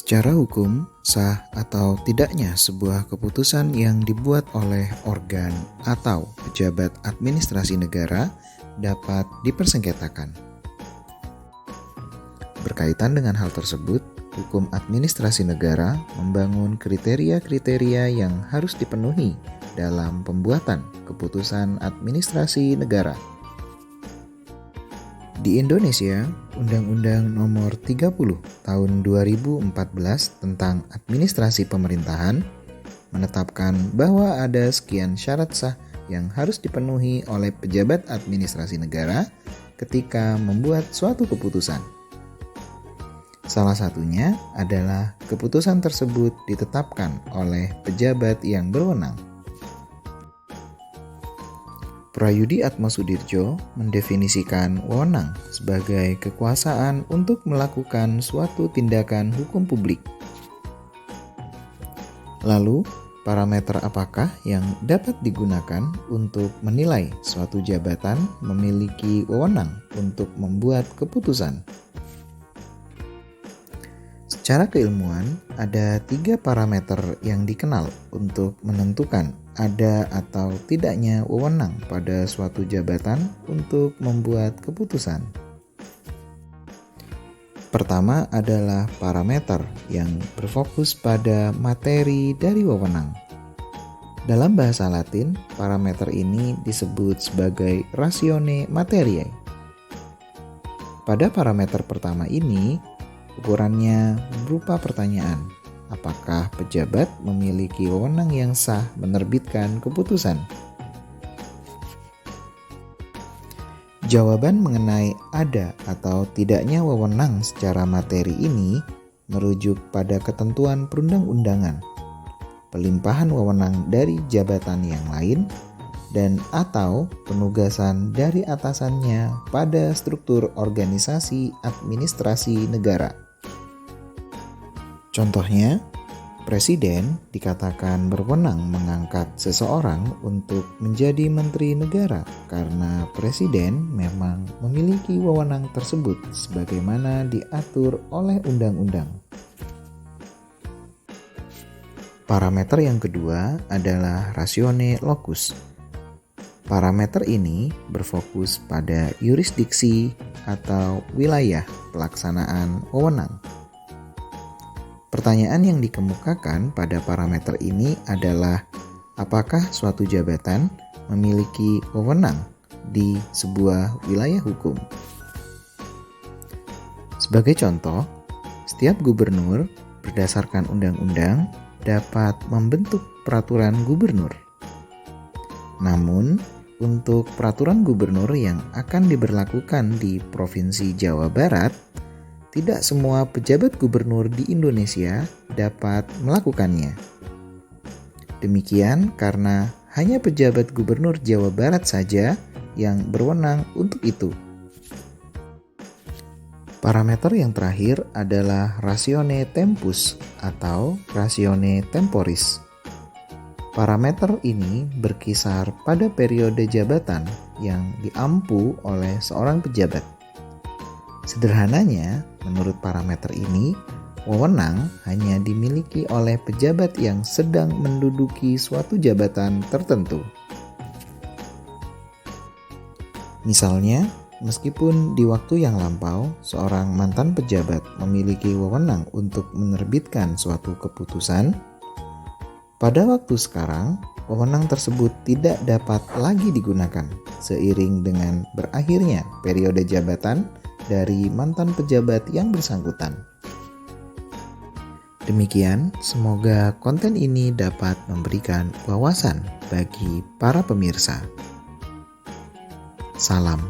Secara hukum, sah atau tidaknya sebuah keputusan yang dibuat oleh organ atau pejabat administrasi negara dapat dipersengketakan. Berkaitan dengan hal tersebut, hukum administrasi negara membangun kriteria-kriteria yang harus dipenuhi dalam pembuatan keputusan administrasi negara. Di Indonesia, Undang-Undang Nomor 30 Tahun 2014 tentang Administrasi Pemerintahan menetapkan bahwa ada sekian syarat sah yang harus dipenuhi oleh pejabat administrasi negara ketika membuat suatu keputusan. Salah satunya adalah keputusan tersebut ditetapkan oleh pejabat yang berwenang. Prayudhi-Atmosudiro mendefinisikan wewenang sebagai kekuasaan untuk melakukan suatu tindakan hukum publik. Lalu, parameter apakah yang dapat digunakan untuk menilai suatu jabatan memiliki wewenang untuk membuat keputusan? Secara keilmuan, ada 3 parameter yang dikenal untuk menentukan ada atau tidaknya wewenang pada suatu jabatan untuk membuat keputusan. Pertama adalah parameter yang berfokus pada materi dari wewenang. Dalam bahasa Latin, parameter ini disebut sebagai ratione materiae. Pada parameter pertama ini, ukurannya berupa pertanyaan. Apakah pejabat memiliki wewenang yang sah menerbitkan keputusan? Jawaban mengenai ada atau tidaknya wewenang secara materi ini merujuk pada ketentuan perundang-undangan, pelimpahan wewenang dari jabatan yang lain, dan atau penugasan dari atasannya pada struktur organisasi administrasi negara. Contohnya, presiden dikatakan berwenang mengangkat seseorang untuk menjadi menteri negara karena presiden memang memiliki wewenang tersebut sebagaimana diatur oleh undang-undang. Parameter yang kedua adalah ratione locus. Parameter ini berfokus pada yurisdiksi atau wilayah pelaksanaan wewenang. Pertanyaan yang dikemukakan pada parameter ini adalah apakah suatu jabatan memiliki wewenang di sebuah wilayah hukum. Sebagai contoh, setiap gubernur berdasarkan undang-undang dapat membentuk peraturan gubernur. Namun, untuk peraturan gubernur yang akan diberlakukan di Provinsi Jawa Barat, tidak semua pejabat gubernur di Indonesia dapat melakukannya. Demikian karena hanya pejabat gubernur Jawa Barat saja yang berwenang untuk itu. Parameter yang terakhir adalah ratione tempus atau ratione temporis. Parameter ini berkisar pada periode jabatan yang diampu oleh seorang pejabat. Sederhananya, menurut parameter ini, wewenang hanya dimiliki oleh pejabat yang sedang menduduki suatu jabatan tertentu. Misalnya, meskipun di waktu yang lampau, seorang mantan pejabat memiliki wewenang untuk menerbitkan suatu keputusan, pada waktu sekarang, wewenang tersebut tidak dapat lagi digunakan seiring dengan berakhirnya periode jabatan dari mantan pejabat yang bersangkutan. Demikian, semoga konten ini dapat memberikan wawasan bagi para pemirsa. Salam.